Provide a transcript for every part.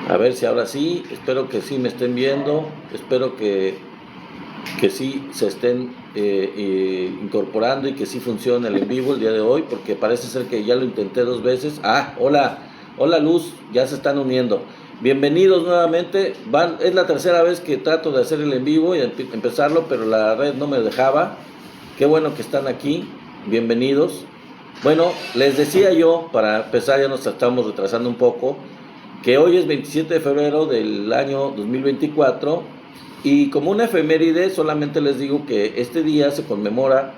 A ver si ahora sí, espero que sí me estén viendo, espero que sí se estén incorporando y que sí funcione el en vivo el día de hoy, porque parece ser que ya lo intenté 2 veces. Hola, hola Luz, ya se están uniendo. Bienvenidos nuevamente, es la tercera vez que trato de hacer el en vivo y empezarlo, pero la red no me dejaba. Qué bueno que están aquí, bienvenidos. Bueno, les decía yo, para empezar, ya nos estamos retrasando un poco, que hoy es 27 de febrero del año 2024 y como una efeméride solamente les digo que este día se conmemora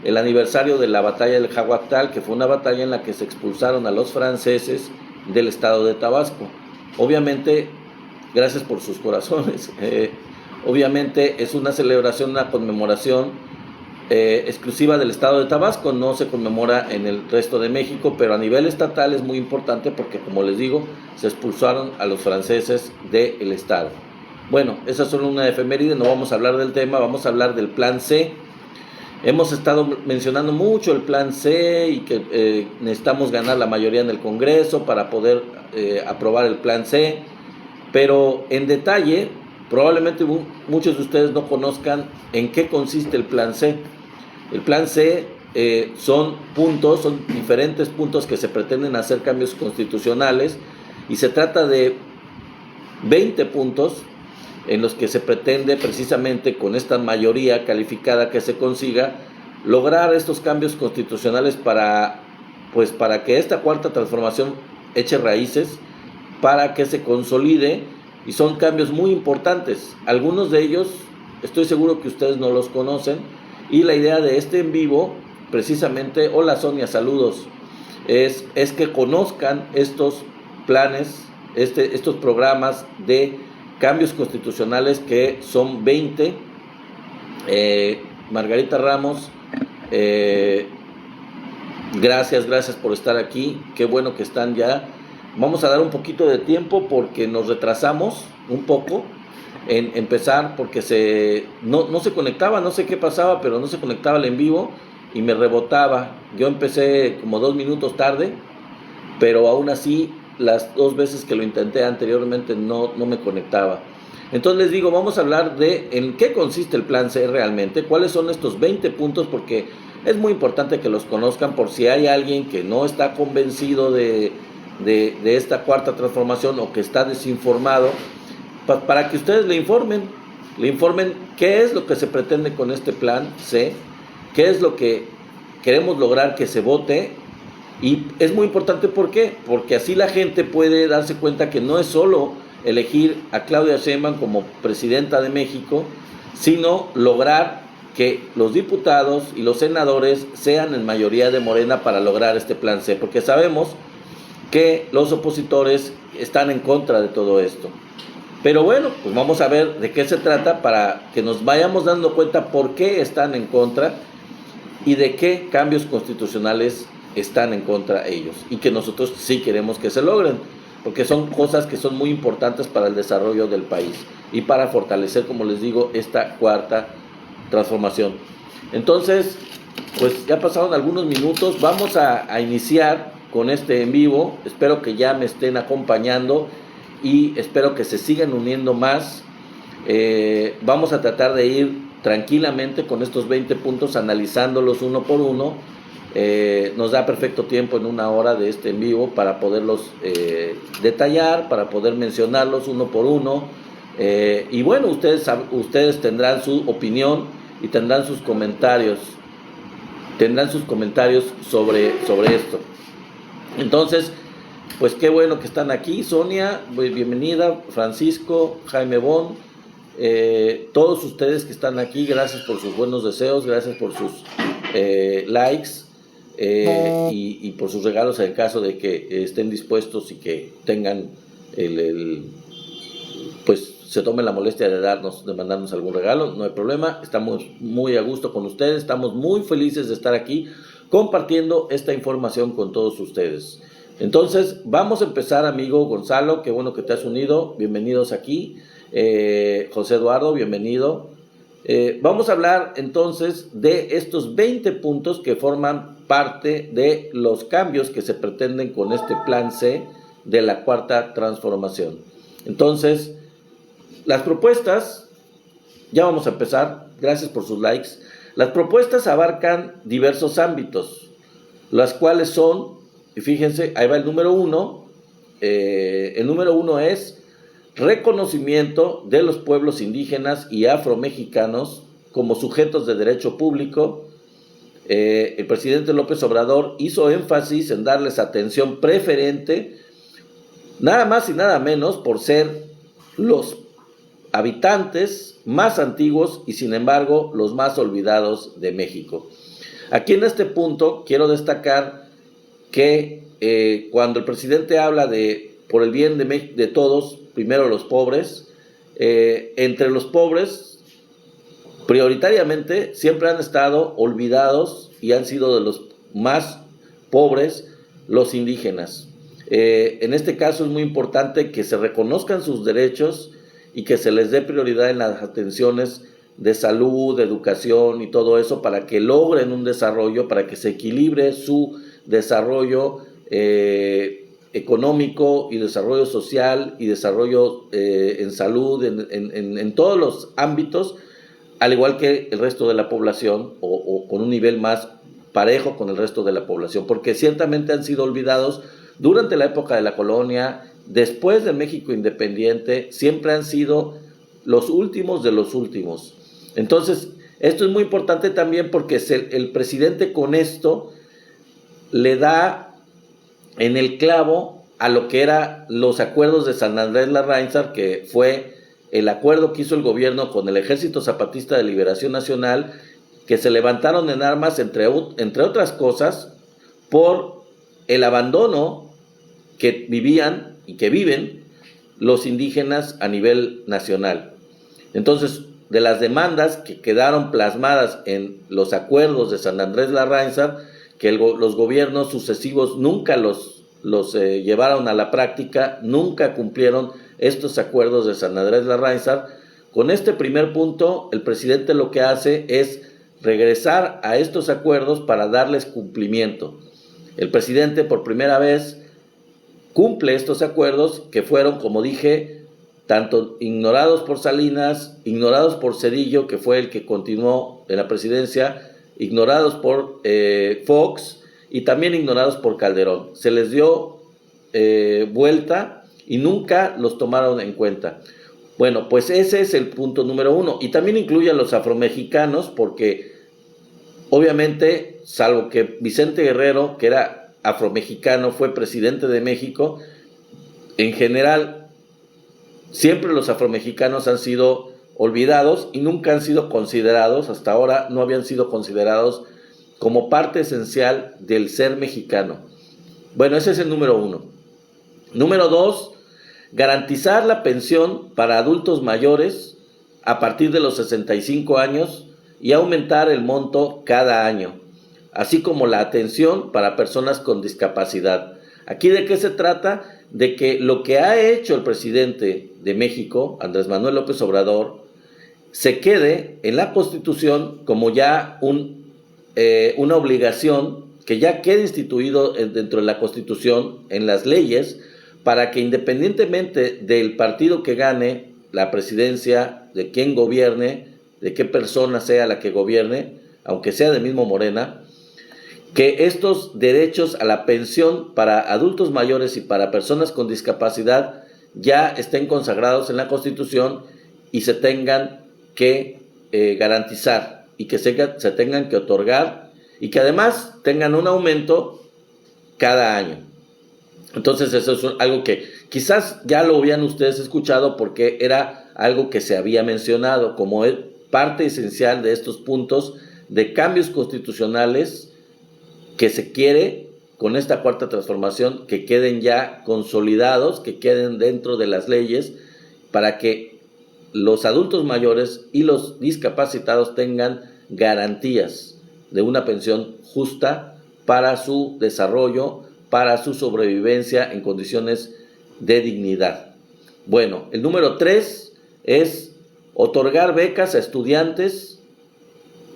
el aniversario de la batalla del Jaguactal, que fue una batalla en la que se expulsaron a los franceses del estado de Tabasco. Obviamente, gracias por sus corazones. Obviamente es una celebración, una conmemoración exclusiva del estado de Tabasco, no se conmemora en el resto de México, pero a nivel estatal es muy importante porque, como les digo, se expulsaron a los franceses del estado. Bueno, esa es solo una efeméride, no vamos a hablar del tema, vamos a hablar del plan C. Hemos estado mencionando mucho el plan C y que necesitamos ganar la mayoría en el Congreso para poder aprobar el plan C, pero en detalle, probablemente muchos de ustedes no conozcan en qué consiste el plan C. El plan C son diferentes puntos que se pretenden hacer cambios constitucionales y se trata de 20 puntos en los que se pretende precisamente con esta mayoría calificada que se consiga lograr estos cambios constitucionales para que esta cuarta transformación eche raíces, para que se consolide, y son cambios muy importantes. Algunos de ellos estoy seguro que ustedes no los conocen, y la idea de este en vivo, precisamente, hola Sonia, saludos, es que conozcan estos planes, estos programas de cambios constitucionales, que son 20. Margarita Ramos, gracias por estar aquí, qué bueno que están ya. Vamos a dar un poquito de tiempo porque nos retrasamos un poco en empezar, porque no se conectaba, no sé qué pasaba, pero no se conectaba el en vivo y me rebotaba. Yo empecé como 2 minutos tarde, pero aún así las 2 veces que lo intenté anteriormente no me conectaba. Entonces les digo, vamos a hablar de en qué consiste el plan C realmente, cuáles son estos 20 puntos, porque es muy importante que los conozcan por si hay alguien que no está convencido de esta cuarta transformación o que está desinformado, para que ustedes le informen qué es lo que se pretende con este plan C, qué es lo que queremos lograr que se vote. Y es muy importante, ¿por qué? Porque así la gente puede darse cuenta que no es solo elegir a Claudia Sheinbaum como presidenta de México, sino lograr que los diputados y los senadores sean en mayoría de Morena para lograr este plan C, porque sabemos que los opositores están en contra de todo esto. Pero bueno, pues vamos a ver de qué se trata para que nos vayamos dando cuenta por qué están en contra y de qué cambios constitucionales están en contra ellos, y que nosotros sí queremos que se logren, porque son cosas que son muy importantes para el desarrollo del país y para fortalecer, como les digo, esta cuarta transformación. Entonces, pues ya pasaron algunos minutos, vamos a iniciar con este en vivo. Espero que ya me estén acompañando y espero que se sigan uniendo más. Vamos a tratar de ir tranquilamente con estos 20 puntos, analizándolos uno por uno. Nos da perfecto tiempo en 1 hora de este en vivo para poderlos detallar, para poder mencionarlos uno por uno. Y bueno, ustedes tendrán su opinión y tendrán sus comentarios sobre esto. Entonces, pues qué bueno que están aquí. Sonia, bienvenida. Francisco, Jaime Bon, todos ustedes que están aquí, gracias por sus buenos deseos, gracias por sus likes, y por sus regalos en el caso de que estén dispuestos y que tengan pues se tomen la molestia de mandarnos algún regalo. No hay problema, estamos muy a gusto con ustedes, estamos muy felices de estar aquí compartiendo esta información con todos ustedes. Entonces vamos a empezar, amigo Gonzalo, qué bueno que te has unido, bienvenidos aquí. José Eduardo, bienvenido. Vamos a hablar entonces de estos 20 puntos que forman parte de los cambios que se pretenden con este plan C de la cuarta transformación. Entonces, las propuestas, ya vamos a empezar, gracias por sus likes. Las propuestas abarcan diversos ámbitos, las cuales son, y fíjense, ahí va el número 1. El número 1 es reconocimiento de los pueblos indígenas y afromexicanos como sujetos de derecho público. El presidente López Obrador hizo énfasis en darles atención preferente, nada más y nada menos por ser los habitantes más antiguos y sin embargo los más olvidados de México. Aquí en este punto quiero destacar que cuando el presidente habla de por el bien de todos, primero los pobres, entre los pobres prioritariamente siempre han estado olvidados y han sido de los más pobres los indígenas. En este caso es muy importante que se reconozcan sus derechos y que se les dé prioridad en las atenciones de salud, de educación y todo eso para que logren un desarrollo, para que se equilibre su desarrollo económico y desarrollo social y desarrollo en salud, en todos los ámbitos, al igual que el resto de la población o con un nivel más parejo con el resto de la población, porque ciertamente han sido olvidados durante la época de la colonia, después de México independiente, siempre han sido los últimos de los últimos. Entonces, esto es muy importante también porque el presidente con esto le da en el clavo a lo que eran los acuerdos de San Andrés Larraínzar, que fue el acuerdo que hizo el gobierno con el Ejército Zapatista de Liberación Nacional, que se levantaron en armas, entre otras cosas, por el abandono que vivían y que viven los indígenas a nivel nacional. Entonces, de las demandas que quedaron plasmadas en los acuerdos de San Andrés Larraínzar, que los gobiernos sucesivos nunca los llevaron a la práctica, nunca cumplieron estos acuerdos de San Andrés Larraínzar. Con este primer punto, el presidente lo que hace es regresar a estos acuerdos para darles cumplimiento. El presidente por primera vez cumple estos acuerdos que fueron, como dije, tanto ignorados por Salinas, ignorados por Zedillo, que fue el que continuó en la presidencia, ignorados por Fox y también ignorados por Calderón. Se les dio vuelta y nunca los tomaron en cuenta. Bueno, pues ese es el punto número 1. Y también incluye a los afromexicanos porque obviamente, salvo que Vicente Guerrero, que era afromexicano, fue presidente de México, en general siempre los afromexicanos han sido olvidados y nunca han sido considerados, hasta ahora no habían sido considerados como parte esencial del ser mexicano. Bueno, ese es el número 1. Número 2, garantizar la pensión para adultos mayores a partir de los 65 años y aumentar el monto cada año, así como la atención para personas con discapacidad. ¿Aquí de qué se trata? De que lo que ha hecho el presidente de México, Andrés Manuel López Obrador, se quede en la Constitución como ya una obligación, que ya quede instituido dentro de la Constitución, en las leyes, para que independientemente del partido que gane la presidencia, de quién gobierne, de qué persona sea la que gobierne, aunque sea del mismo Morena, que estos derechos a la pensión para adultos mayores y para personas con discapacidad ya estén consagrados en la Constitución y se tengan que garantizar y que se tengan que otorgar y que además tengan un aumento cada año. Entonces eso es algo que quizás ya lo habían ustedes escuchado porque era algo que se había mencionado como parte esencial de estos puntos de cambios constitucionales que se quiere con esta cuarta transformación que queden ya consolidados, que queden dentro de las leyes para que los adultos mayores y los discapacitados tengan garantías de una pensión justa para su desarrollo, para su sobrevivencia en condiciones de dignidad. Bueno, el número 3 es otorgar becas a estudiantes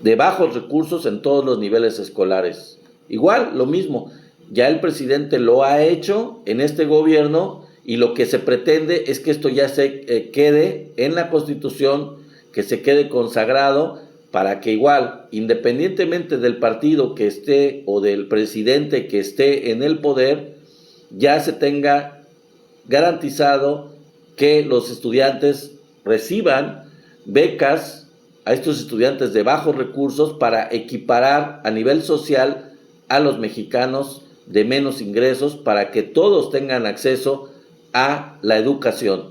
de bajos recursos en todos los niveles escolares. Igual, lo mismo, ya el presidente lo ha hecho en este gobierno y lo que se pretende es que esto ya se quede en la Constitución, que se quede consagrado, para que igual, independientemente del partido que esté o del presidente que esté en el poder, ya se tenga garantizado que los estudiantes reciban becas a estos estudiantes de bajos recursos para equiparar a nivel social a los mexicanos de menos ingresos, para que todos tengan acceso a la educación,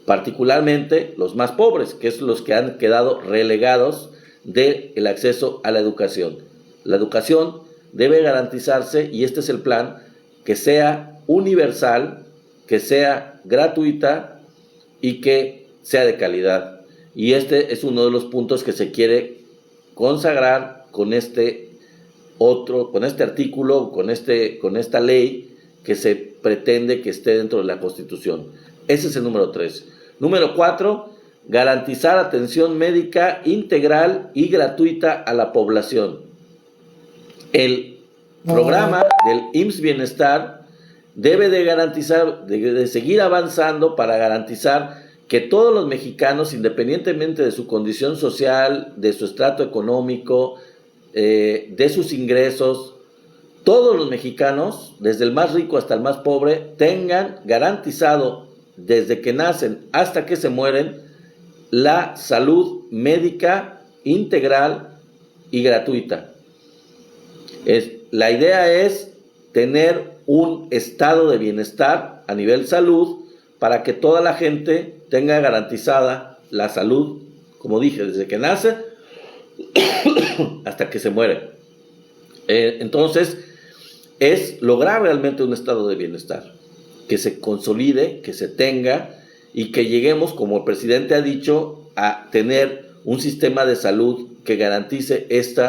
particularmente los más pobres, que es los que han quedado relegados del acceso a la educación. La educación debe garantizarse, y este es el plan, que sea universal, que sea gratuita y que sea de calidad. Y este es uno de los puntos que se quiere consagrar con este artículo, con esta ley que se pretende que esté dentro de la Constitución. Ese es el número 3. Número 4, garantizar atención médica integral y gratuita a la población. El programa del IMSS Bienestar debe de garantizar, de seguir avanzando para garantizar que todos los mexicanos, independientemente de su condición social, de su estrato económico, de sus ingresos, todos los mexicanos, desde el más rico hasta el más pobre, tengan garantizado desde que nacen hasta que se mueren la salud médica integral y gratuita. La idea es tener un estado de bienestar a nivel salud para que toda la gente tenga garantizada la salud, como dije, desde que nace hasta que se muere. Entonces, es lograr realmente un estado de bienestar, que se consolide, que se tenga, y que lleguemos, como el presidente ha dicho, a tener un sistema de salud que garantice este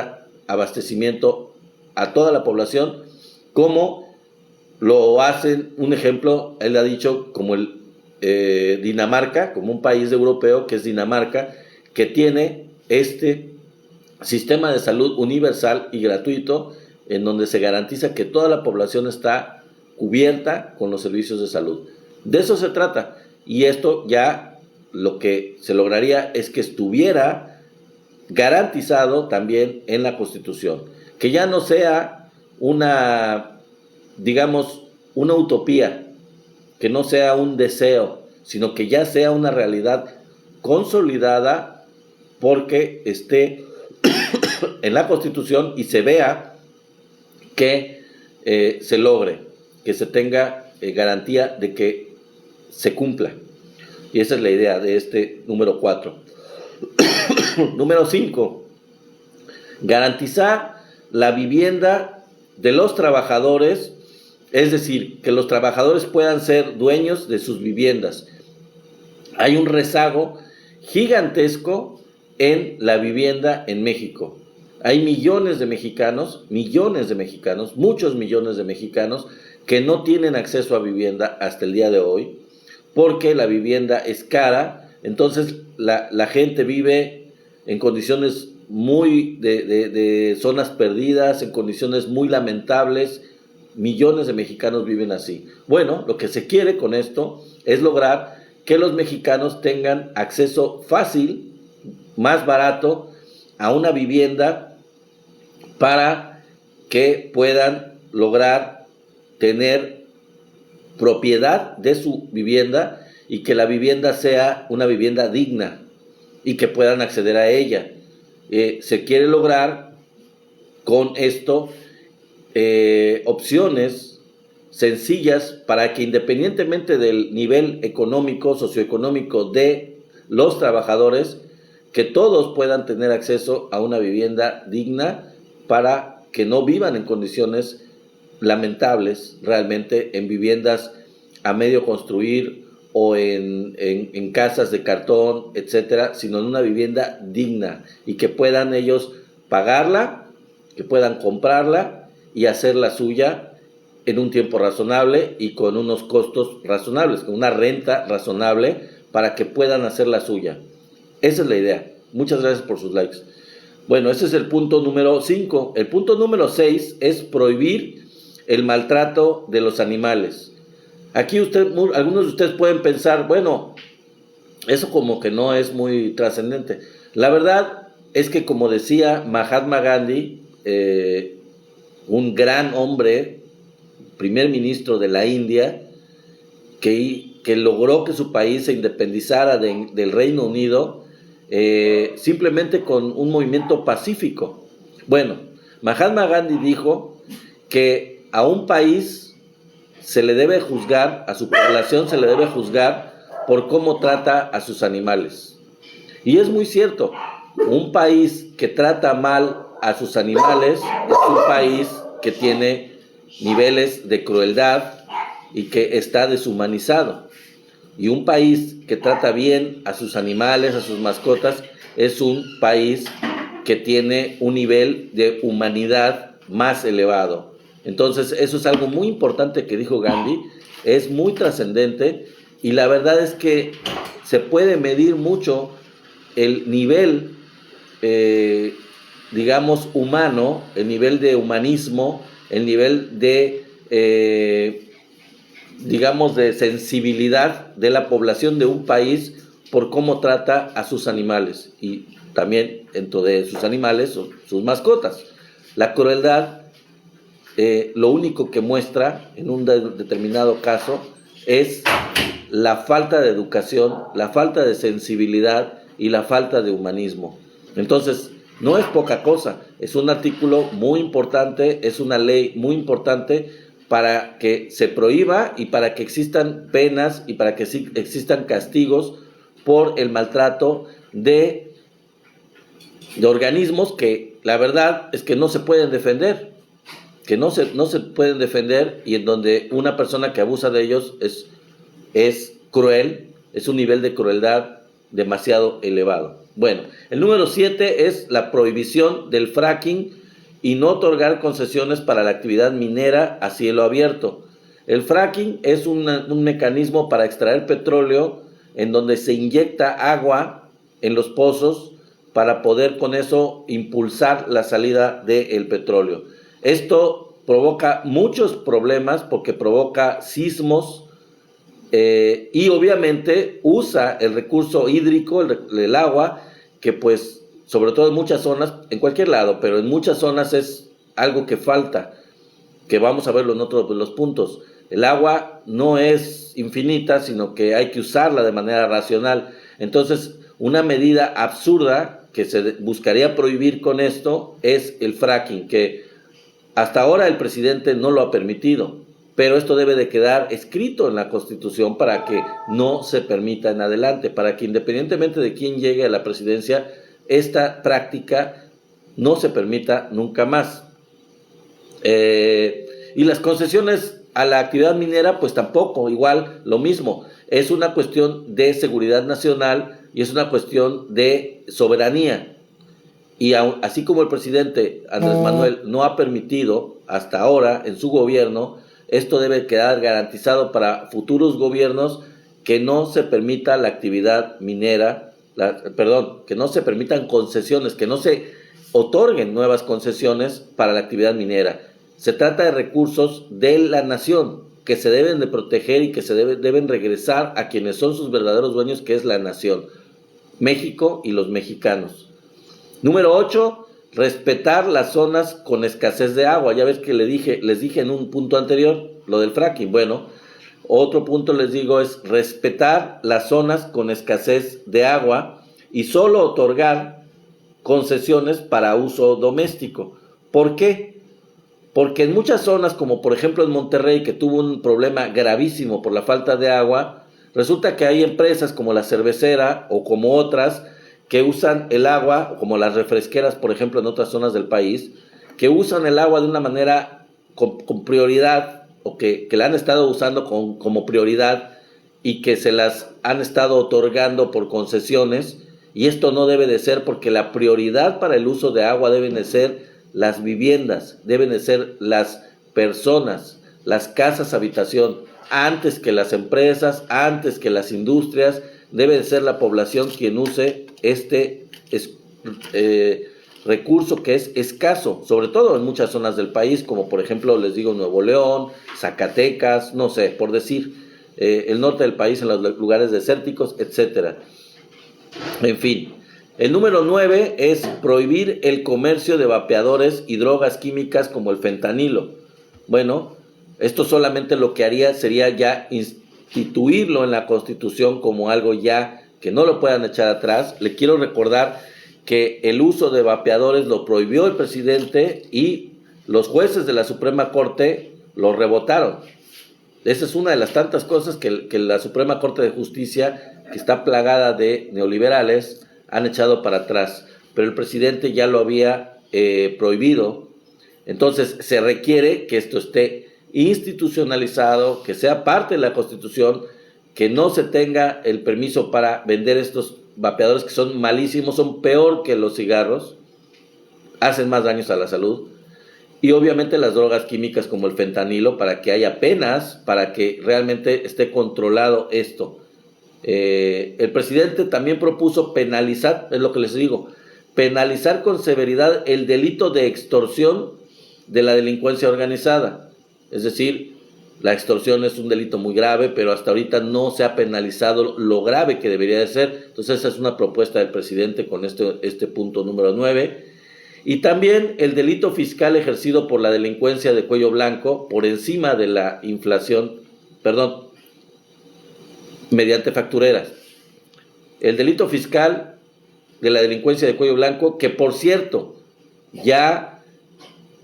abastecimiento a toda la población, como lo hacen, un ejemplo, él ha dicho, como Dinamarca, como un país europeo que es Dinamarca, que tiene este sistema de salud universal y gratuito, en donde se garantiza que toda la población está cubierta con los servicios de salud. De eso se trata, y esto ya lo que se lograría es que estuviera garantizado también en la Constitución, que ya no sea una utopía, que no sea un deseo, sino que ya sea una realidad consolidada, porque esté en la Constitución y se vea que se logre, que se tenga garantía de que se cumpla. Y esa es la idea de este número 4. Número 5, garantizar la vivienda de los trabajadores, es decir, que los trabajadores puedan ser dueños de sus viviendas. Hay un rezago gigantesco en la vivienda en México. Hay millones de mexicanos, muchos millones de mexicanos que no tienen acceso a vivienda hasta el día de hoy, porque la vivienda es cara. Entonces la gente vive en condiciones muy de zonas perdidas, en condiciones muy lamentables. Millones de mexicanos viven así. Bueno, lo que se quiere con esto es lograr que los mexicanos tengan acceso fácil, más barato, a una vivienda, para que puedan lograr tener propiedad de su vivienda, y que la vivienda sea una vivienda digna y que puedan acceder a ella. Se quiere lograr con esto opciones sencillas para que, independientemente del nivel económico, socioeconómico de los trabajadores, que todos puedan tener acceso a una vivienda digna, para que no vivan en condiciones lamentables, realmente en viviendas a medio construir o en casas de cartón, etcétera, sino en una vivienda digna, y que puedan ellos pagarla, que puedan comprarla y hacerla suya en un tiempo razonable y con unos costos razonables, con una renta razonable, para que puedan hacerla suya. Esa es la idea. Muchas gracias por sus likes. Bueno, ese es el punto número 5. El punto número 6 es prohibir el maltrato de los animales. Aquí algunos de ustedes pueden pensar, bueno, eso como que no es muy trascendente. La verdad es que, como decía Mahatma Gandhi, un gran hombre, primer ministro de la India, que logró que su país se independizara del Reino Unido, simplemente con un movimiento pacífico. Bueno, Mahatma Gandhi dijo que a un país se le debe juzgar, a su población se le debe juzgar por cómo trata a sus animales. Y es muy cierto, un país que trata mal a sus animales es un país que tiene niveles de crueldad y que está deshumanizado. Y un país que trata bien a sus animales, a sus mascotas, es un país que tiene un nivel de humanidad más elevado. Entonces, eso es algo muy importante que dijo Gandhi, es muy trascendente, y la verdad es que se puede medir mucho el nivel, digamos, humano, el nivel de humanismo, el nivel de, digamos, de sensibilidad de la población de un país por cómo trata a sus animales, y también dentro de sus animales son sus mascotas. La crueldad, lo único que muestra en un determinado caso es la falta de educación, la falta de sensibilidad y la falta de humanismo. Entonces, no es poca cosa, es un artículo muy importante, es una ley muy importante para que se prohíba y para que existan penas y para que existan castigos por el maltrato de organismos que la verdad es que no se pueden defender, que no se pueden defender, y en donde una persona que abusa de ellos es cruel, es un nivel de crueldad demasiado elevado. Bueno, el número 7 es la prohibición del fracking y no otorgar concesiones para la actividad minera a cielo abierto. El fracking es un mecanismo para extraer petróleo en donde se inyecta agua en los pozos para poder con eso impulsar la salida del petróleo. Esto provoca muchos problemas porque provoca sismos, y obviamente usa el recurso hídrico, el agua, que pues sobre todo en muchas zonas, en cualquier lado, pero en muchas zonas es algo que falta, que vamos a verlo en otros de los puntos. El agua no es infinita, sino que hay que usarla de manera racional. Entonces, una medida absurda que se buscaría prohibir con esto es el fracking, que hasta ahora el presidente no lo ha permitido, pero esto debe de quedar escrito en la Constitución para que no se permita en adelante, para que independientemente de quién llegue a la presidencia, esta práctica no se permita nunca más. Y las concesiones a la actividad minera, pues tampoco, igual lo mismo, es una cuestión de seguridad nacional y es una cuestión de soberanía. Y así como el presidente Andrés Manuel no ha permitido hasta ahora en su gobierno, esto debe quedar garantizado para futuros gobiernos, que no se permita la actividad minera, que no se permitan concesiones, que no se otorguen nuevas concesiones para la actividad minera. Se trata de recursos de la nación que se deben de proteger y que deben regresar a quienes son sus verdaderos dueños, que es la nación, México y los mexicanos. Número 8, respetar las zonas con escasez de agua. Ya ves que les dije en un punto anterior lo del fracking. Bueno, otro punto les digo es respetar las zonas con escasez de agua y solo otorgar concesiones para uso doméstico. ¿Por qué? Porque en muchas zonas, como por ejemplo en Monterrey, que tuvo un problema gravísimo por la falta de agua, resulta que hay empresas como la cervecera o como otras que usan el agua, como las refresqueras, por ejemplo, en otras zonas del país, que usan el agua de una manera con prioridad, o que la han estado usando como prioridad, y que se las han estado otorgando por concesiones, y esto no debe de ser, porque la prioridad para el uso de agua deben de ser las viviendas, deben de ser las personas, las casas habitación, antes que las empresas, antes que las industrias. Debe de ser la población quien use recurso que es escaso, sobre todo en muchas zonas del país, como por ejemplo, les digo, Nuevo León, Zacatecas, no sé, por decir, el norte del país en los lugares desérticos, etcétera. En fin, el número 9 es prohibir el comercio de vapeadores y drogas químicas como el fentanilo. Bueno, esto solamente lo que haría sería ya instituirlo en la Constitución como algo ya que no lo puedan echar atrás. Le quiero recordar que el uso de vapeadores lo prohibió el presidente y los jueces de la Suprema Corte lo rebotaron. Esa es una de las tantas cosas que la Suprema Corte de Justicia, que está plagada de neoliberales, han echado para atrás. Pero el presidente ya lo había prohibido. Entonces se requiere que esto esté institucionalizado, que sea parte de la Constitución, que no se tenga el permiso para vender estos vapeadores que son malísimos, son peor que los cigarros, hacen más daños a la salud, y obviamente las drogas químicas como el fentanilo, para que haya penas, para que realmente esté controlado esto. El presidente también propuso penalizar, es lo que les digo, penalizar con severidad el delito de extorsión de la delincuencia organizada. Es decir, la extorsión es un delito muy grave, pero hasta ahorita no se ha penalizado lo grave que debería de ser. Entonces esa es una propuesta del presidente con este punto número 9. Y también el delito fiscal ejercido por la delincuencia de cuello blanco por encima de la inflación, mediante factureras. El delito fiscal de la delincuencia de cuello blanco, que por cierto, ya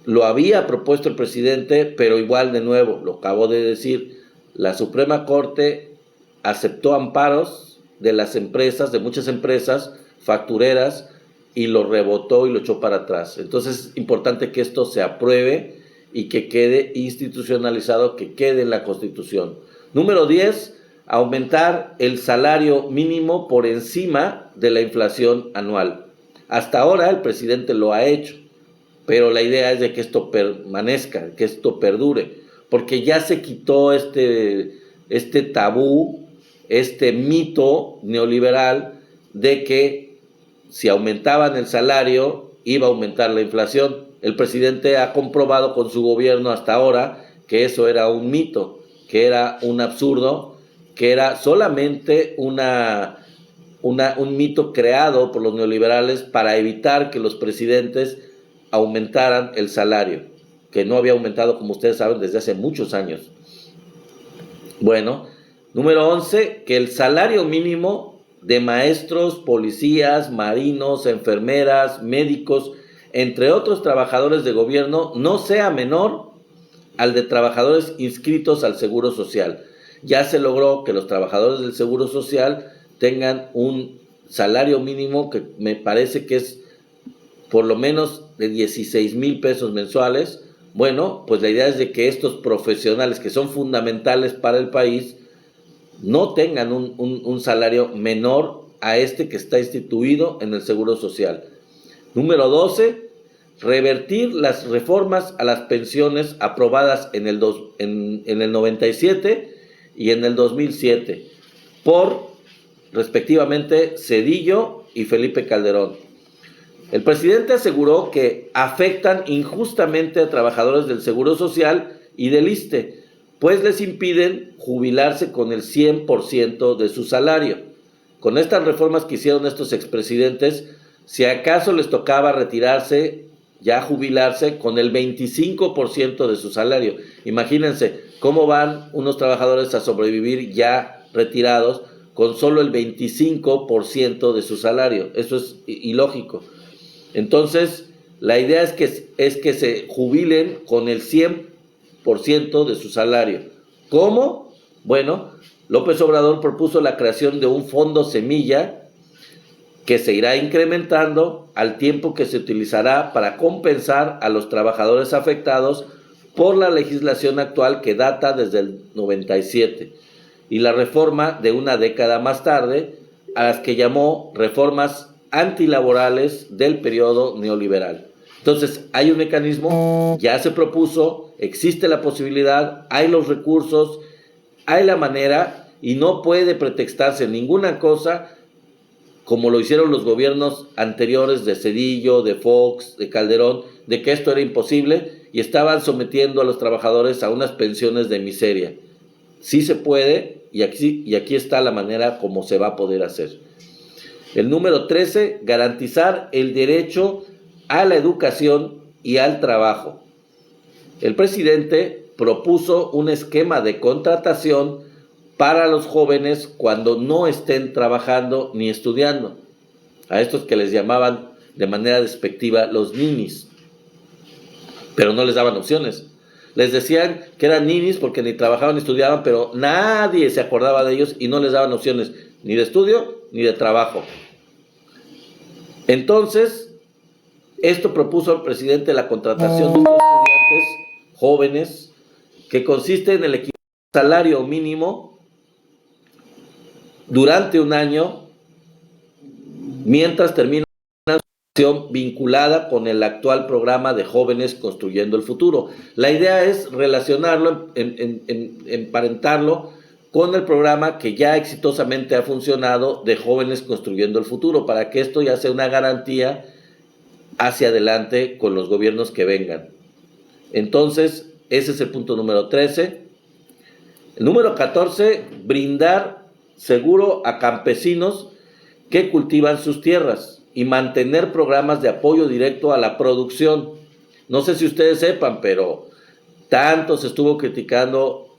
lo había propuesto el presidente, pero igual de nuevo, lo acabo de decir, la Suprema Corte aceptó amparos de las empresas, de muchas empresas factureras, y lo rebotó y lo echó para atrás. Entonces es importante que esto se apruebe y que quede institucionalizado, que quede en la Constitución. Número 10, aumentar el salario mínimo por encima de la inflación anual. Hasta ahora el presidente lo ha hecho, pero la idea es de que esto permanezca, que esto perdure, porque ya se quitó este tabú, este mito neoliberal de que si aumentaban el salario iba a aumentar la inflación. El presidente ha comprobado con su gobierno hasta ahora que eso era un mito, que era un absurdo, que era solamente un mito creado por los neoliberales para evitar que los presidentes aumentaran el salario, que no había aumentado, como ustedes saben, desde hace muchos años. Bueno, número 11, que el salario mínimo de maestros, policías, marinos, enfermeras, médicos, entre otros trabajadores de gobierno, no sea menor al de trabajadores inscritos al Seguro Social. Ya se logró que los trabajadores del Seguro Social tengan un salario mínimo que me parece que es por lo menos de 16,000 pesos mensuales. Bueno, pues la idea es de que estos profesionales que son fundamentales para el país no tengan un salario menor a este que está instituido en el Seguro Social. Número 12, revertir las reformas a las pensiones aprobadas en el 97 y en el 2007 por, respectivamente, Zedillo y Felipe Calderón. El presidente aseguró que afectan injustamente a trabajadores del Seguro Social y del ISSSTE, pues les impiden jubilarse con el 100% de su salario. Con estas reformas que hicieron estos expresidentes, si acaso les tocaba retirarse, ya jubilarse con el 25% de su salario. Imagínense cómo van unos trabajadores a sobrevivir ya retirados con solo el 25% de su salario. Eso es ilógico. Entonces, la idea es que se jubilen con el 100% de su salario. ¿Cómo? Bueno, López Obrador propuso la creación de un fondo semilla que se irá incrementando al tiempo que se utilizará para compensar a los trabajadores afectados por la legislación actual que data desde el 97 y la reforma de una década más tarde, a las que llamó reformas antilaborales del periodo neoliberal. Entonces, hay un mecanismo, ya se propuso, existe la posibilidad, hay los recursos, hay la manera, y no puede pretextarse ninguna cosa como lo hicieron los gobiernos anteriores de Zedillo, de Fox, de Calderón, de que esto era imposible y estaban sometiendo a los trabajadores a unas pensiones de miseria. Sí se puede, y aquí está la manera como se va a poder hacer. El número 13, garantizar el derecho a la educación y al trabajo. El presidente propuso un esquema de contratación para los jóvenes cuando no estén trabajando ni estudiando. A estos que les llamaban de manera despectiva los ninis, pero no les daban opciones. Les decían que eran ninis porque ni trabajaban ni estudiaban, pero nadie se acordaba de ellos y no les daban opciones ni de estudio ni de trabajo. Entonces, esto propuso el presidente la contratación de estos estudiantes jóvenes, que consiste en el equivalente al salario mínimo durante un año, mientras termina una acción vinculada con el actual programa de Jóvenes Construyendo el Futuro. La idea es relacionarlo, emparentarlo con el programa que ya exitosamente ha funcionado de Jóvenes Construyendo el Futuro, para que esto ya sea una garantía hacia adelante con los gobiernos que vengan. Entonces, ese es el punto número 13. El número 14, brindar seguro a campesinos que cultivan sus tierras y mantener programas de apoyo directo a la producción. No sé si ustedes sepan, pero tanto se estuvo criticando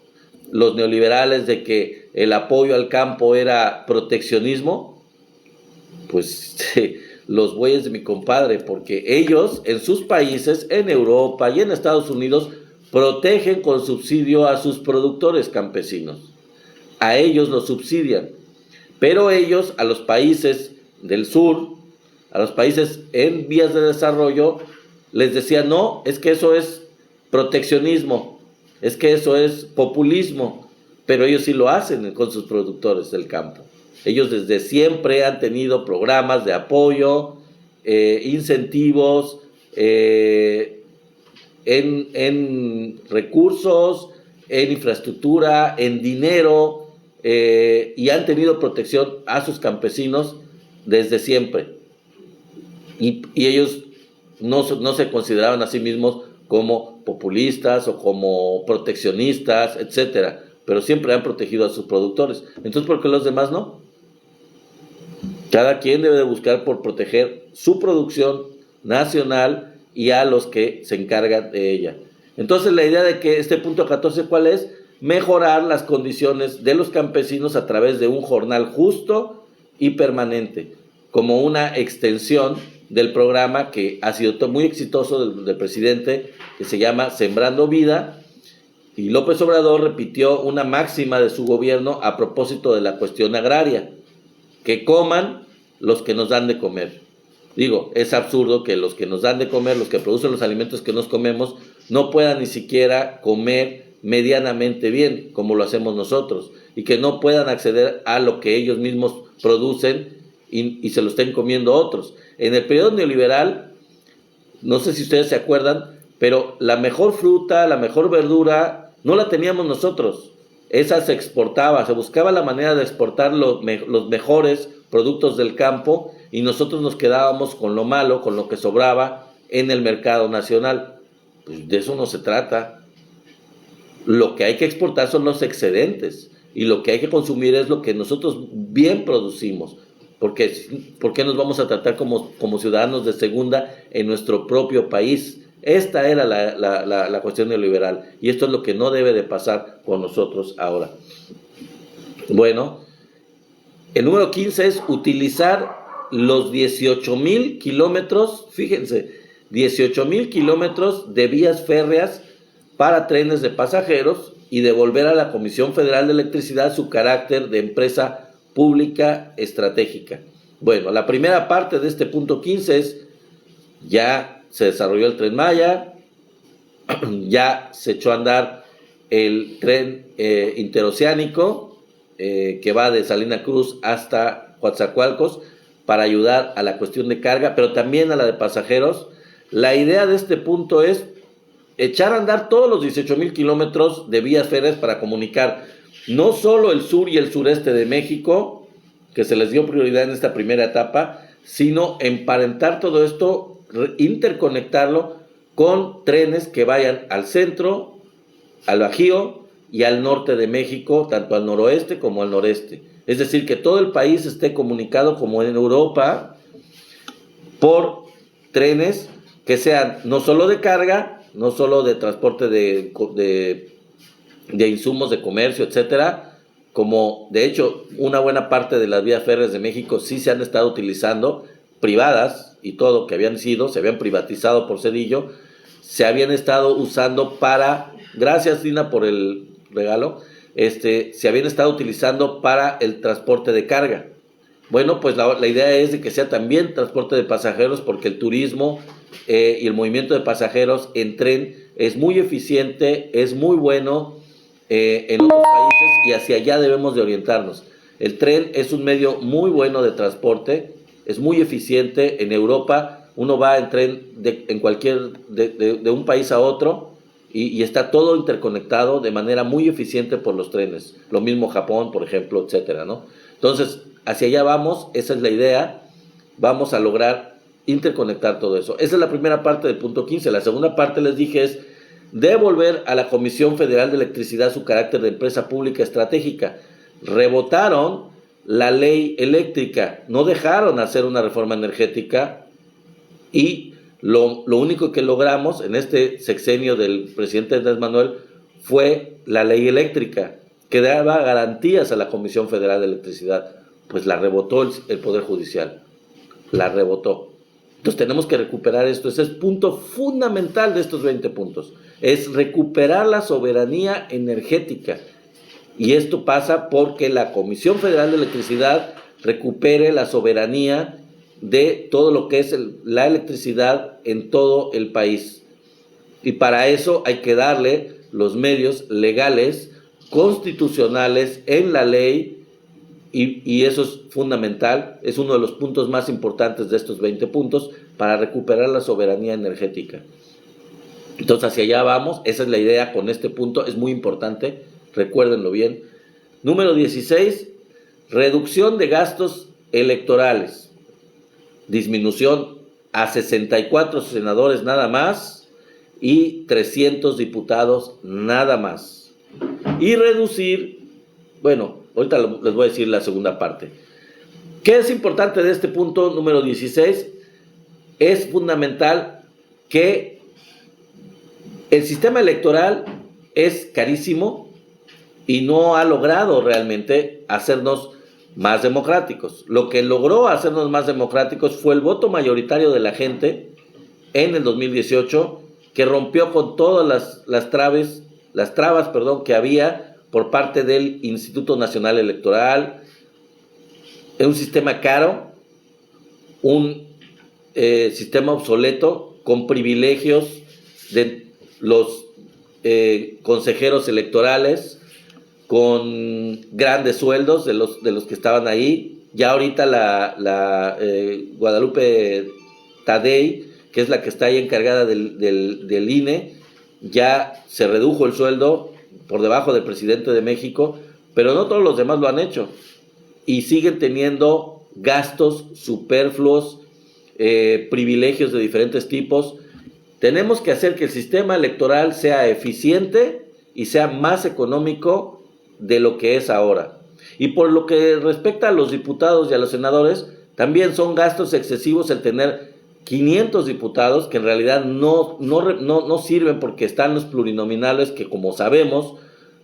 los neoliberales de que el apoyo al campo era proteccionismo, pues los bueyes de mi compadre, porque ellos en sus países, en Europa y en Estados Unidos, protegen con subsidio a sus productores campesinos. A ellos los subsidian, pero ellos a los países del sur, a los países en vías de desarrollo, les decían, no, es que eso es proteccionismo, es que eso es populismo, pero ellos sí lo hacen con sus productores del campo. Ellos desde siempre han tenido programas de apoyo, incentivos, en recursos, en infraestructura, en dinero, y han tenido protección a sus campesinos desde siempre. Y ellos no se consideraban a sí mismos como populistas o como proteccionistas, etcétera, pero siempre han protegido a sus productores. Entonces, ¿por qué los demás no? Cada quien debe de buscar por proteger su producción nacional y a los que se encargan de ella. Entonces, la idea de que este punto 14, ¿cuál es? Mejorar las condiciones de los campesinos a través de un jornal justo y permanente, como una extensión del programa que ha sido muy exitoso del presidente, que se llama Sembrando Vida, y López Obrador repitió una máxima de su gobierno a propósito de la cuestión agraria: que coman los que nos dan de comer. Digo, es absurdo que los que nos dan de comer, los que producen los alimentos que nos comemos, no puedan ni siquiera comer medianamente bien, como lo hacemos nosotros, y que no puedan acceder a lo que ellos mismos producen y se lo estén comiendo otros. En el periodo neoliberal, no sé si ustedes se acuerdan, pero la mejor fruta, la mejor verdura, no la teníamos nosotros. Esa se exportaba, se buscaba la manera de exportar los mejores productos del campo, y nosotros nos quedábamos con lo malo, con lo que sobraba en el mercado nacional. Pues de eso no se trata. Lo que hay que exportar son los excedentes, y lo que hay que consumir es lo que nosotros bien producimos. ¿Por qué nos vamos a tratar como ciudadanos de segunda en nuestro propio país? Esta era la cuestión neoliberal, y esto es lo que no debe de pasar con nosotros ahora. Bueno, el número 15 es utilizar los 18,000 kilómetros, fíjense, 18,000 kilómetros de vías férreas para trenes de pasajeros, y devolver a la Comisión Federal de Electricidad su carácter de empresa pública estratégica. Bueno, la primera parte de este punto 15 es: ya se desarrolló el Tren Maya, ya se echó a andar el tren interoceánico que va de Salina Cruz hasta Coatzacoalcos para ayudar a la cuestión de carga, pero también a la de pasajeros. La idea de este punto es echar a andar todos los 18,000 kilómetros de vías férreas para comunicar no solo el sur y el sureste de México, que se les dio prioridad en esta primera etapa, sino emparentar todo esto, interconectarlo con trenes que vayan al centro, al Bajío y al norte de México, tanto al noroeste como al noreste. Es decir, que todo el país esté comunicado como en Europa por trenes que sean no solo de carga, no solo de transporte de insumos de comercio, etcétera, como de hecho una buena parte de las vías férreas de México sí se han estado utilizando, privadas y todo, se habían privatizado por Zedillo, se habían estado usando para, gracias Dina por el regalo, se habían estado utilizando para el transporte de carga. Bueno, pues la idea es de que sea también transporte de pasajeros, porque el turismo y el movimiento de pasajeros en tren es muy eficiente, es muy bueno en otros países, y hacia allá debemos de orientarnos. El tren es un medio muy bueno de transporte, es muy eficiente. En Europa uno va en tren de un país a otro y está todo interconectado de manera muy eficiente por los trenes. Lo mismo Japón, por ejemplo, etcétera, ¿no? Entonces, hacia allá vamos, esa es la idea, vamos a lograr interconectar todo eso. Esa es la primera parte del punto 15. La segunda parte, les dije, es devolver a la Comisión Federal de Electricidad su carácter de empresa pública estratégica. Rebotaron la ley eléctrica, no dejaron hacer una reforma energética, y lo único que logramos en este sexenio del presidente Andrés Manuel fue la ley eléctrica, que daba garantías a la Comisión Federal de Electricidad. Pues la rebotó el Poder Judicial, la rebotó. Entonces tenemos que recuperar esto. Ese es el punto fundamental de estos 20 puntos, es recuperar la soberanía energética. Y esto pasa porque la Comisión Federal de Electricidad recupere la soberanía de todo lo que es la electricidad en todo el país. Y para eso hay que darle los medios legales, constitucionales, en la ley, y eso es fundamental, es uno de los puntos más importantes de estos 20 puntos para recuperar la soberanía energética. Entonces hacia allá vamos, esa es la idea con este punto, es muy importante, recuérdenlo bien. Número 16, reducción de gastos electorales, disminución a 64 senadores nada más y 300 diputados nada más. Y reducir, bueno, ahorita les voy a decir la segunda parte. ¿Qué es importante de este punto número 16? Es fundamental que el sistema electoral es carísimo y no ha logrado realmente hacernos más democráticos. Lo que logró hacernos más democráticos fue el voto mayoritario de la gente en el 2018, que rompió con todas las trabas, que había por parte del Instituto Nacional Electoral. Es un sistema caro, un sistema obsoleto, con privilegios de los consejeros electorales, con grandes sueldos de los que estaban ahí. Ya ahorita la Guadalupe Tadei, que es la que está ahí encargada del INE, ya se redujo el sueldo por debajo del presidente de México, pero no todos los demás lo han hecho, y siguen teniendo gastos superfluos, privilegios de diferentes tipos. Tenemos que hacer que el sistema electoral sea eficiente y sea más económico de lo que es ahora. Y por lo que respecta a los diputados y a los senadores, también son gastos excesivos el tener 500 diputados, que en realidad no sirven, porque están los plurinominales, que como sabemos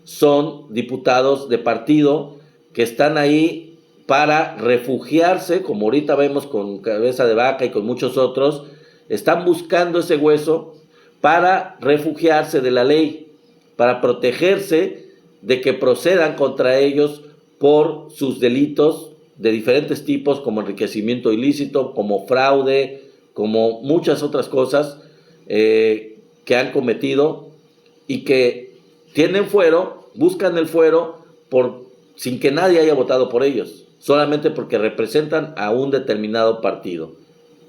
son diputados de partido que están ahí para refugiarse, como ahorita vemos con Cabeza de Vaca y con muchos otros. Están buscando ese hueso para refugiarse de la ley, para protegerse de que procedan contra ellos por sus delitos de diferentes tipos, como enriquecimiento ilícito, como fraude, como muchas otras cosas que han cometido, y que tienen fuero, buscan el fuero sin que nadie haya votado por ellos, solamente porque representan a un determinado partido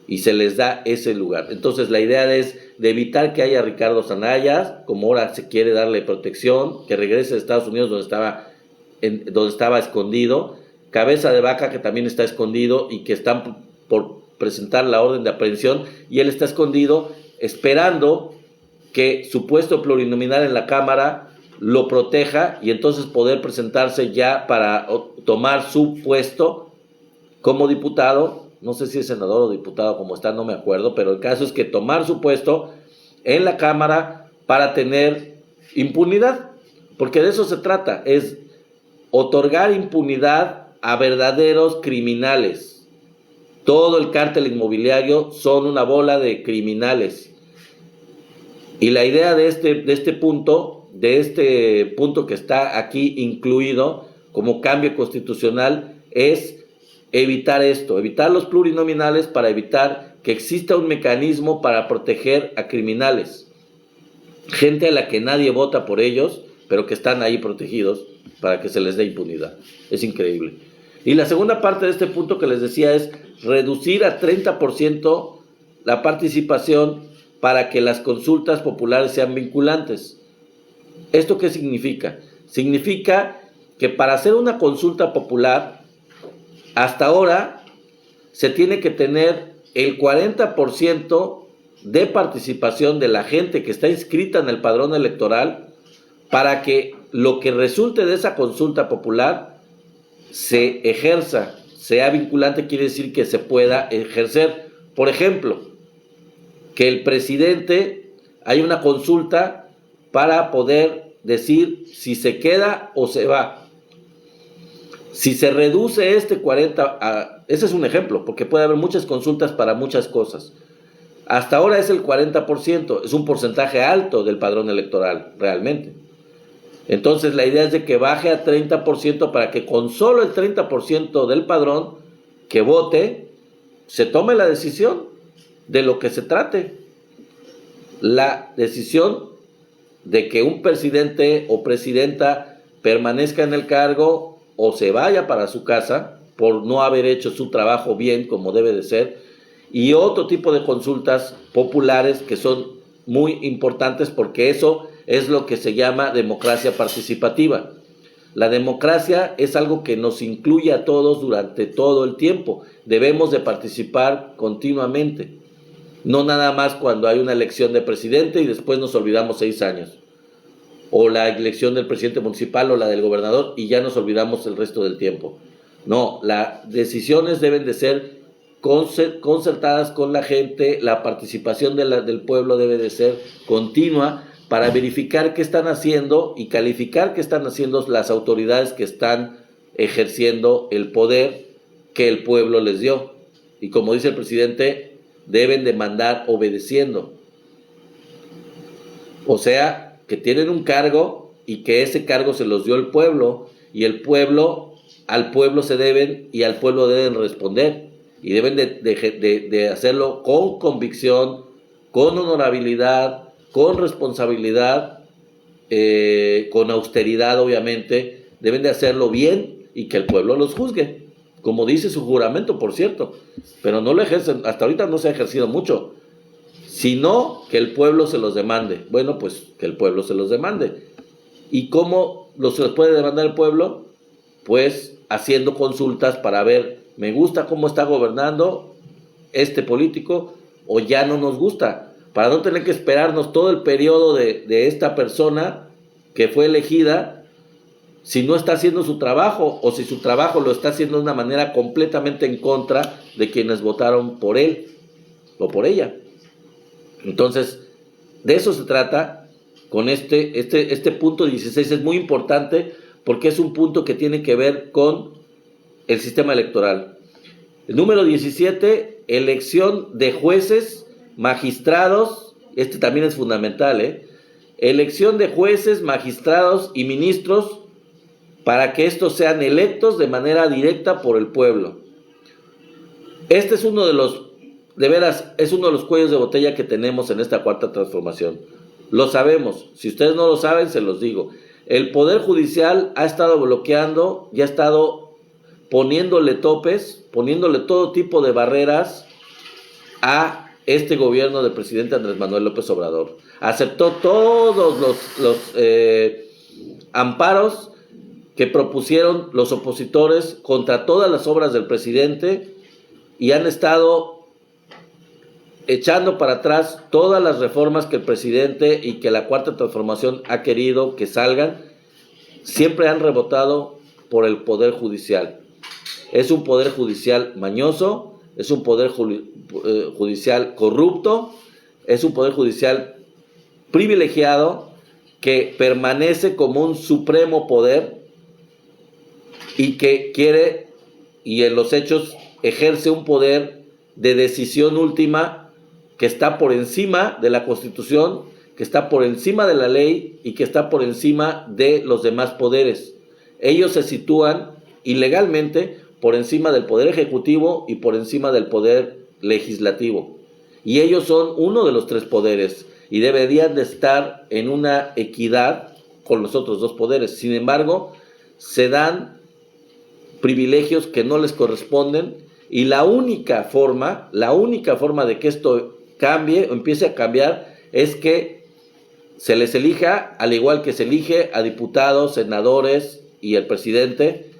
y se les da ese lugar. Entonces la idea es de evitar que haya Ricardo Anaya, como ahora se quiere darle protección, que regrese a Estados Unidos donde estaba escondido, Cabeza de Vaca, que también está escondido y que están por presentar la orden de aprehensión, y él está escondido esperando que su puesto plurinominal en la Cámara lo proteja y entonces poder presentarse ya para tomar su puesto como diputado, no sé si es senador o diputado como está, no me acuerdo, pero el caso es que tomar su puesto en la Cámara para tener impunidad, porque de eso se trata, es otorgar impunidad a verdaderos criminales. Todo el cártel inmobiliario son una bola de criminales. Y la idea de este punto que está aquí incluido como cambio constitucional es evitar esto, evitar los plurinominales para evitar que exista un mecanismo para proteger a criminales. Gente a la que nadie vota por ellos, pero que están ahí protegidos para que se les dé impunidad. Es increíble. Y la segunda parte de este punto que les decía es reducir a 30% la participación para que las consultas populares sean vinculantes. ¿Esto qué significa? Significa que para hacer una consulta popular, hasta ahora se tiene que tener el 40% de participación de la gente que está inscrita en el padrón electoral para que lo que resulte de esa consulta popular se ejerza, sea vinculante, quiere decir que se pueda ejercer. Por ejemplo, que el presidente, hay una consulta para poder decir si se queda o se va. Si se reduce este 40%, ese es un ejemplo, porque puede haber muchas consultas para muchas cosas. Hasta ahora es el 40%, es un porcentaje alto del padrón electoral, realmente. Entonces la idea es de que baje a 30% para que con solo el 30% del padrón que vote, se tome la decisión de lo que se trate. La decisión de que un presidente o presidenta permanezca en el cargo o se vaya para su casa por no haber hecho su trabajo bien como debe de ser, y otro tipo de consultas populares que son muy importantes porque eso es lo que se llama democracia participativa. La democracia es algo que nos incluye a todos durante todo el tiempo. Debemos de participar continuamente, no nada más cuando hay una elección de presidente y después nos olvidamos 6 años, o la elección del presidente municipal o la del gobernador y ya nos olvidamos el resto del tiempo. No, las decisiones deben de ser concertadas con la gente, la participación del pueblo debe de ser continua para verificar qué están haciendo y calificar qué están haciendo las autoridades que están ejerciendo el poder que el pueblo les dio. Y como dice el presidente, deben de mandar obedeciendo. O sea, que tienen un cargo y que ese cargo se los dio el pueblo, y el pueblo, al pueblo se deben y al pueblo deben responder. Y deben de hacerlo con convicción, con honorabilidad, con responsabilidad, con austeridad obviamente. Deben de hacerlo bien y que el pueblo los juzgue, como dice su juramento, por cierto. Pero no lo ejercen, hasta ahorita no se ha ejercido mucho. Sino que el pueblo se los demande. Bueno, pues que el pueblo se los demande. ¿Y cómo se los puede demandar el pueblo? Pues haciendo consultas para ver, ¿me gusta cómo está gobernando este político o ya no nos gusta? Para no tener que esperarnos todo el periodo de esta persona que fue elegida si no está haciendo su trabajo o si su trabajo lo está haciendo de una manera completamente en contra de quienes votaron por él o por ella. Entonces, de eso se trata con este punto 16. Es muy importante porque es un punto que tiene que ver con el sistema electoral. El número 17, elección de jueces, magistrados, este también es fundamental, elección de jueces, magistrados y ministros para que estos sean electos de manera directa por el pueblo. Este es uno de los, de veras, es uno de los cuellos de botella que tenemos en esta cuarta transformación. Lo sabemos, si ustedes no lo saben, se los digo. El Poder Judicial ha estado bloqueando y ha estado poniéndole topes, poniéndole todo tipo de barreras a este gobierno del presidente Andrés Manuel López Obrador. Aceptó todos los amparos que propusieron los opositores contra todas las obras del presidente y han estado echando para atrás todas las reformas que el presidente y que la Cuarta Transformación ha querido que salgan, siempre han rebotado por el Poder Judicial. Es un Poder Judicial mañoso, es un Poder Judicial corrupto, es un Poder Judicial privilegiado que permanece como un supremo poder y que quiere, y en los hechos ejerce un poder de decisión última que está por encima de la Constitución, que está por encima de la ley y que está por encima de los demás poderes. Ellos se sitúan ilegalmente por encima del Poder Ejecutivo y por encima del Poder Legislativo. Y ellos son uno de los tres poderes y deberían de estar en una equidad con los otros dos poderes. Sin embargo, se dan privilegios que no les corresponden y la única forma de que esto cambie o empiece a cambiar es que se les elija, al igual que se elige a diputados, senadores y el presidente,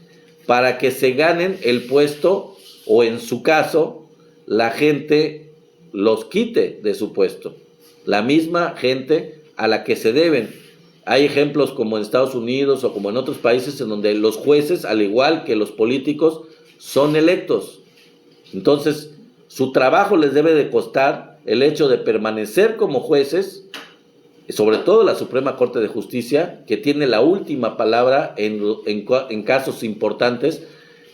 para que se ganen el puesto o en su caso la gente los quite de su puesto, la misma gente a la que se deben. Hay ejemplos como en Estados Unidos o como en otros países en donde los jueces, al igual que los políticos, son electos. Entonces, su trabajo les debe de costar el hecho de permanecer como jueces, sobre todo la Suprema Corte de Justicia, que tiene la última palabra en casos importantes,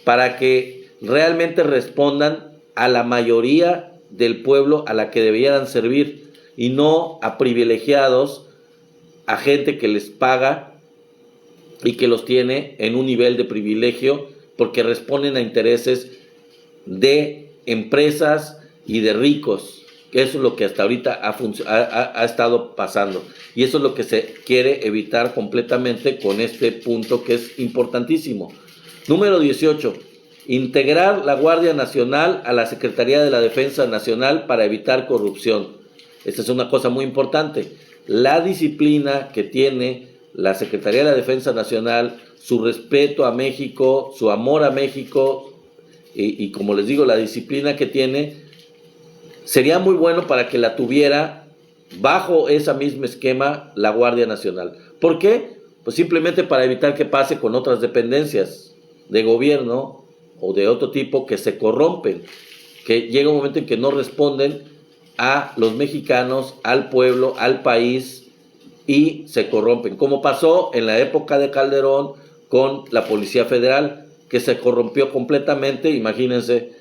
para que realmente respondan a la mayoría del pueblo a la que debieran servir y no a privilegiados, a gente que les paga y que los tiene en un nivel de privilegio porque responden a intereses de empresas y de ricos. Eso es lo que hasta ahorita ha estado pasando y eso es lo que se quiere evitar completamente con este punto que es importantísimo. Número 18. Integrar la Guardia Nacional a la Secretaría de la Defensa Nacional para evitar corrupción. Esta es una cosa muy importante. La disciplina que tiene la Secretaría de la Defensa Nacional, su respeto a México, su amor a México y como les digo, la disciplina que tiene, sería muy bueno para que la tuviera bajo ese mismo esquema la Guardia Nacional. ¿Por qué? Pues simplemente para evitar que pase con otras dependencias de gobierno o de otro tipo que se corrompen, que llega un momento en que no responden a los mexicanos, al pueblo, al país y se corrompen, como pasó en la época de Calderón con la Policía Federal, que se corrompió completamente. Imagínense,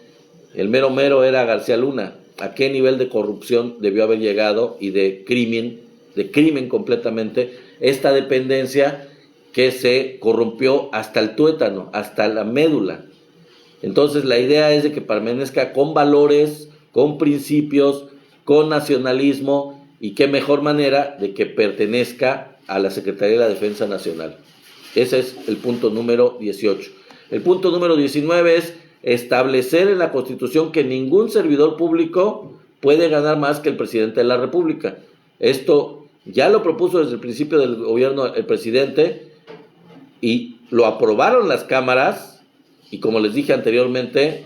el mero mero era García Luna, a qué nivel de corrupción debió haber llegado y de crimen completamente esta dependencia que se corrompió hasta el tuétano, hasta la médula. Entonces la idea es de que permanezca con valores, con principios, con nacionalismo y qué mejor manera de que pertenezca a la Secretaría de la Defensa Nacional. Ese es el punto número 18. El punto número 19 es establecer en la Constitución que ningún servidor público puede ganar más que el presidente de la República. Esto ya lo propuso desde el principio del gobierno el presidente y lo aprobaron las cámaras y como les dije anteriormente,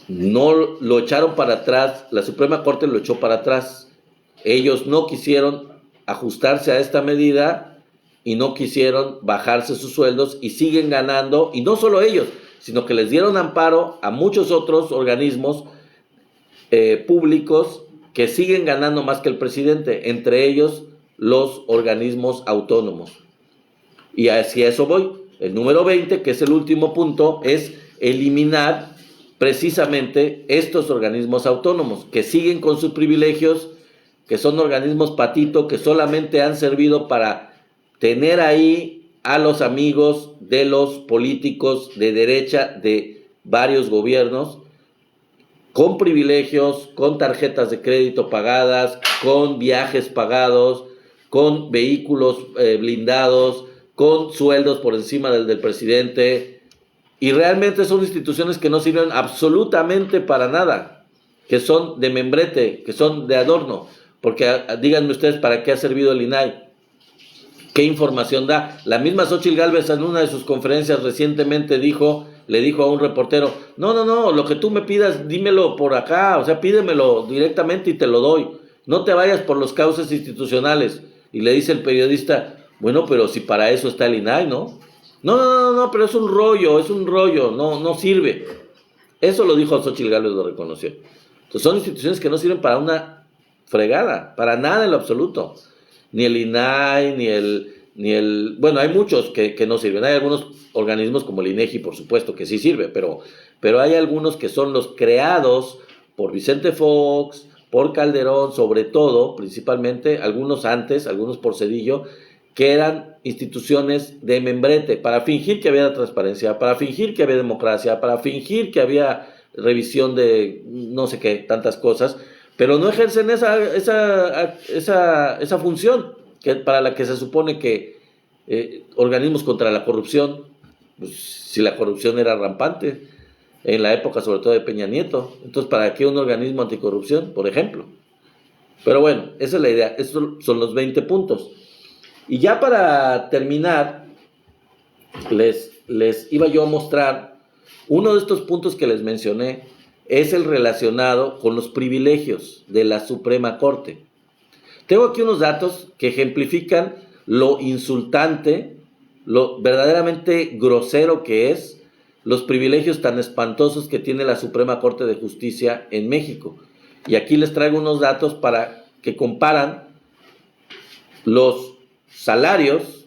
no lo echaron para atrás, la Suprema Corte lo echó para atrás. Ellos no quisieron ajustarse a esta medida y no quisieron bajarse sus sueldos y siguen ganando, y no solo ellos, sino que les dieron amparo a muchos otros organismos públicos que siguen ganando más que el presidente, entre ellos los organismos autónomos. Y hacia eso voy. El número 20, que es el último punto, es eliminar precisamente estos organismos autónomos que siguen con sus privilegios, que son organismos patito, que solamente han servido para tener ahí a los amigos de los políticos de derecha de varios gobiernos, con privilegios, con tarjetas de crédito pagadas, con viajes pagados, con vehículos blindados, con sueldos por encima del presidente, y realmente son instituciones que no sirven absolutamente para nada, que son de membrete, que son de adorno, porque díganme ustedes para qué ha servido el INAI. ¿Qué información da? La misma Xóchitl Gálvez en una de sus conferencias recientemente le dijo a un reportero, no, lo que tú me pidas, dímelo por acá, o sea, pídemelo directamente y te lo doy. No te vayas por los cauces institucionales. Y le dice el periodista, bueno, pero si para eso está el INAI, ¿no? No, pero es un rollo, no sirve. Eso lo dijo Xóchitl Gálvez, lo reconoció. Entonces son instituciones que no sirven para una fregada, para nada en lo absoluto. Ni el INAI, bueno, hay muchos que no sirven. Hay algunos organismos como el INEGI, por supuesto, que sí sirve, pero hay algunos que son los creados por Vicente Fox, por Calderón, sobre todo, principalmente, algunos antes, algunos por Zedillo, que eran instituciones de membrete, para fingir que había transparencia, para fingir que había democracia, para fingir que había revisión de no sé qué, tantas cosas, pero no ejercen esa función para la que se supone que organismos contra la corrupción, pues, si la corrupción era rampante, en la época sobre todo de Peña Nieto, entonces ¿para qué un organismo anticorrupción, por ejemplo? Pero bueno, esa es la idea, estos son los 20 puntos. Y ya para terminar, les iba yo a mostrar, uno de estos puntos que les mencioné, es el relacionado con los privilegios de la Suprema Corte. Tengo aquí unos datos que ejemplifican lo insultante, lo verdaderamente grosero que es, los privilegios tan espantosos que tiene la Suprema Corte de Justicia en México. Y aquí les traigo unos datos para que comparan los salarios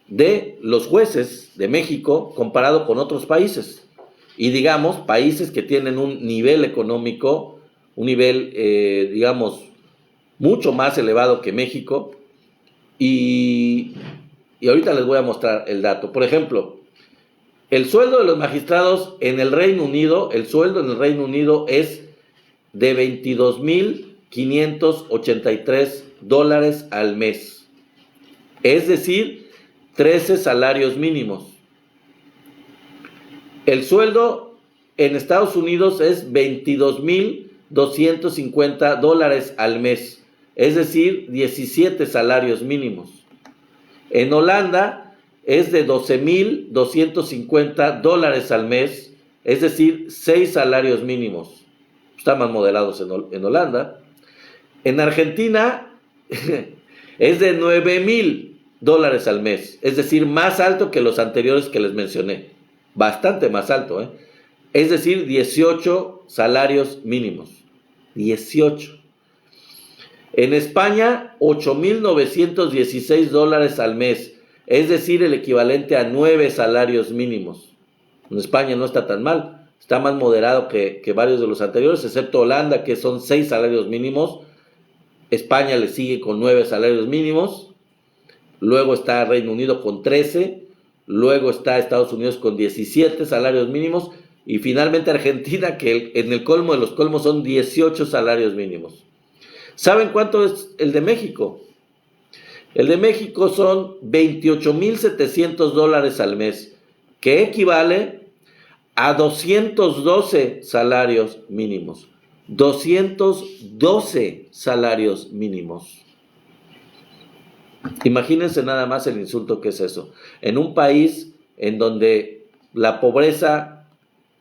de los jueces de México comparado con otros países. Y digamos, países que tienen un nivel económico, un nivel, digamos, mucho más elevado que México. Y ahorita les voy a mostrar el dato. Por ejemplo, el sueldo de los magistrados en el Reino Unido, es de $22,583 al mes. Es decir, 13 salarios mínimos. El sueldo en Estados Unidos es $22,250 al mes, es decir, 17 salarios mínimos. En Holanda es de $12,250 al mes, es decir, 6 salarios mínimos. Están más moderados en Holanda. En Argentina es de $9,000 al mes, es decir, más alto que los anteriores que les mencioné. Bastante más alto, ¿eh? Es decir, 18 salarios mínimos. 18. En España, $8,916 al mes, es decir, el equivalente a 9 salarios mínimos. En España no está tan mal, está más moderado que varios de los anteriores, excepto Holanda, que son 6 salarios mínimos. España le sigue con 9 salarios mínimos. Luego está Reino Unido con 13. Luego está Estados Unidos con 17 salarios mínimos. Y finalmente Argentina, que en el colmo de los colmos son 18 salarios mínimos. ¿Saben cuánto es el de México? El de México son $28,700 al mes, que equivale a 212 salarios mínimos. 212 salarios mínimos. Imagínense nada más el insulto que es eso. En un país en donde la pobreza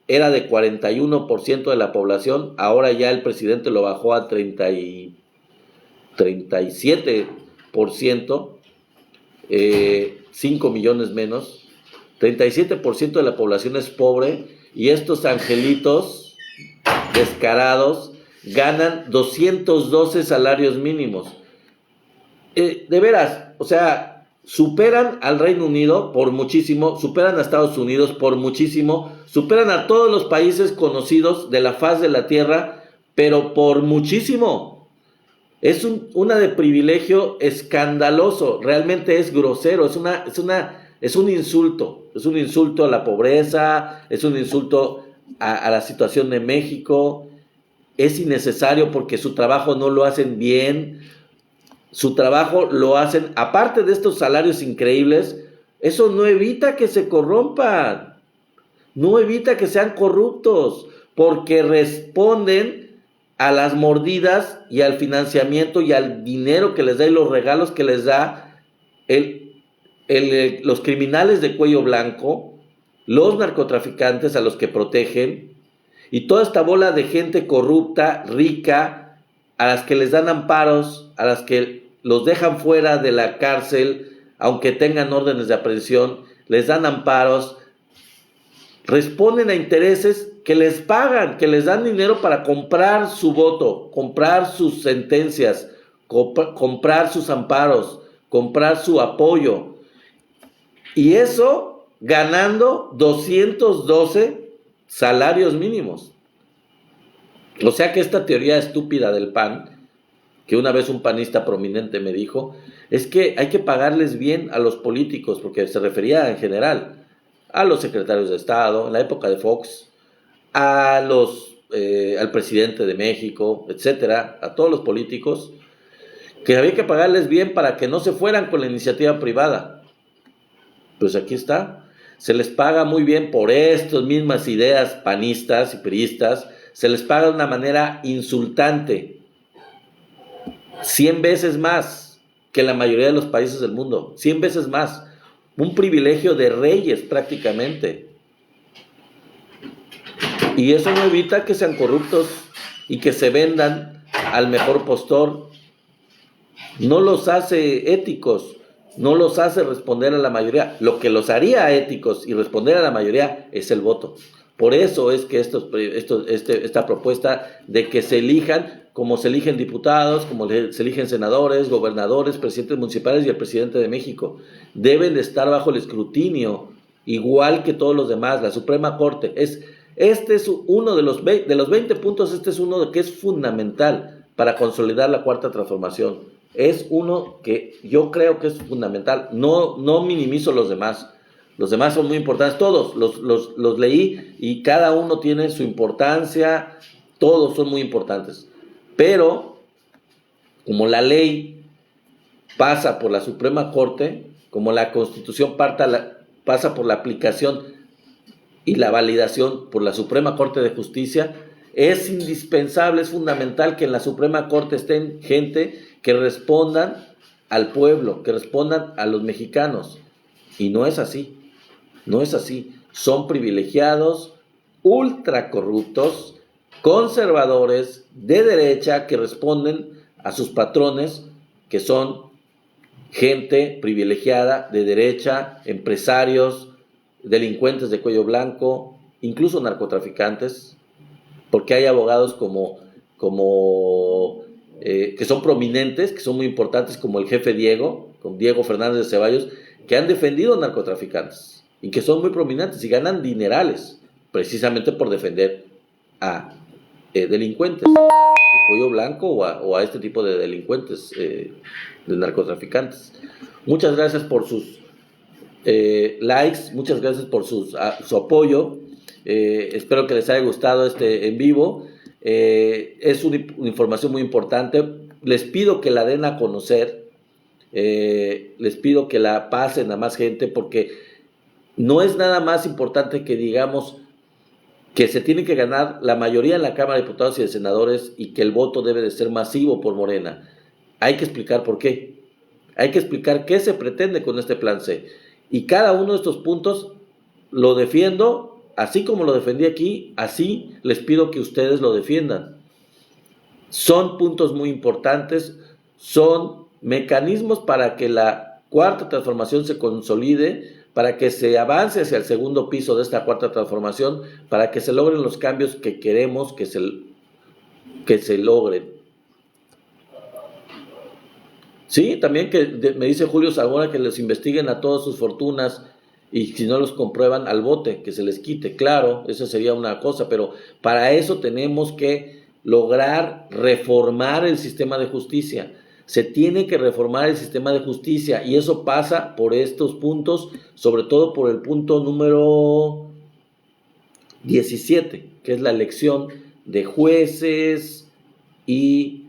era de 41% de la población, ahora ya el presidente lo bajó a 37%, 5 millones menos. 37% de la población es pobre y estos angelitos descarados ganan 212 salarios mínimos. De veras, o sea, superan al Reino Unido por muchísimo, superan a Estados Unidos por muchísimo, superan a todos los países conocidos de la faz de la tierra, pero por muchísimo. Es una de privilegio escandaloso, realmente es grosero, es un insulto a la pobreza, es un insulto a la situación de México. Es innecesario porque su trabajo no lo hacen bien. Su trabajo lo hacen, aparte de estos salarios increíbles, eso no evita que se corrompan, no evita que sean corruptos, porque responden a las mordidas y al financiamiento y al dinero que les da y los regalos que les da el los criminales de cuello blanco, los narcotraficantes a los que protegen y toda esta bola de gente corrupta, rica, a las que les dan amparos, a las que los dejan fuera de la cárcel, aunque tengan órdenes de aprehensión, les dan amparos, responden a intereses que les pagan, que les dan dinero para comprar su voto, comprar sus sentencias, comprar sus amparos, comprar su apoyo. Y eso ganando 212 salarios mínimos. O sea que esta teoría estúpida del PAN, que una vez un panista prominente me dijo, es que hay que pagarles bien a los políticos, porque se refería en general a los secretarios de Estado, en la época de Fox, al presidente de México, etcétera, a todos los políticos, que había que pagarles bien para que no se fueran con la iniciativa privada. Pues aquí está, se les paga muy bien por estas mismas ideas panistas y priistas, se les paga de una manera insultante, 100 veces más que la mayoría de los países del mundo, 100 veces más, un privilegio de reyes prácticamente. Y eso no evita que sean corruptos y que se vendan al mejor postor. No los hace éticos, no los hace responder a la mayoría. Lo que los haría éticos y responder a la mayoría es el voto. Por eso es que esta propuesta de que se elijan, como se eligen diputados, como se eligen senadores, gobernadores, presidentes municipales y el presidente de México, deben de estar bajo el escrutinio, igual que todos los demás. La Suprema Corte este es uno de los 20 puntos, este es uno que es fundamental para consolidar la Cuarta Transformación. Es uno que yo creo que es fundamental. No minimizo los demás. Los demás son muy importantes. Todos los leí y cada uno tiene su importancia. Todos son muy importantes. Pero, como la ley pasa por la Suprema Corte, como la Constitución pasa por la aplicación y la validación por la Suprema Corte de Justicia, es indispensable, es fundamental que en la Suprema Corte estén gente que respondan al pueblo, que respondan a los mexicanos. Y no es así, no es así. Son privilegiados, ultra corruptos, conservadores, de derecha, que responden a sus patrones, que son gente privilegiada, de derecha, empresarios, delincuentes de cuello blanco, incluso narcotraficantes, porque hay abogados que son prominentes, que son muy importantes, como el jefe Diego Fernández de Ceballos, que han defendido narcotraficantes y que son muy prominentes y ganan dinerales precisamente por defender a delincuentes de cuello blanco o a este tipo de delincuentes, de narcotraficantes. Muchas gracias por sus likes, muchas gracias por su apoyo. Espero que les haya gustado este en vivo. Es una información muy importante. Les pido que la den a conocer, les pido que la pasen a más gente, porque no es nada más importante que digamos que se tiene que ganar la mayoría en la Cámara de Diputados y de Senadores y que el voto debe de ser masivo por Morena. Hay que explicar por qué. Hay que explicar qué se pretende con este plan C. Y cada uno de estos puntos lo defiendo, así como lo defendí aquí, así les pido que ustedes lo defiendan. Son puntos muy importantes, son mecanismos para que la Cuarta Transformación se consolide, para que se avance hacia el segundo piso de esta Cuarta Transformación, para que se logren los cambios que queremos que se logren. Sí, también me dice Julio Zamora que les investiguen a todas sus fortunas y si no los comprueban al bote, que se les quite. Claro, eso sería una cosa, pero para eso tenemos que lograr reformar el sistema de justicia. Se tiene que reformar el sistema de justicia y eso pasa por estos puntos, sobre todo por el punto número 17, que es la elección de jueces y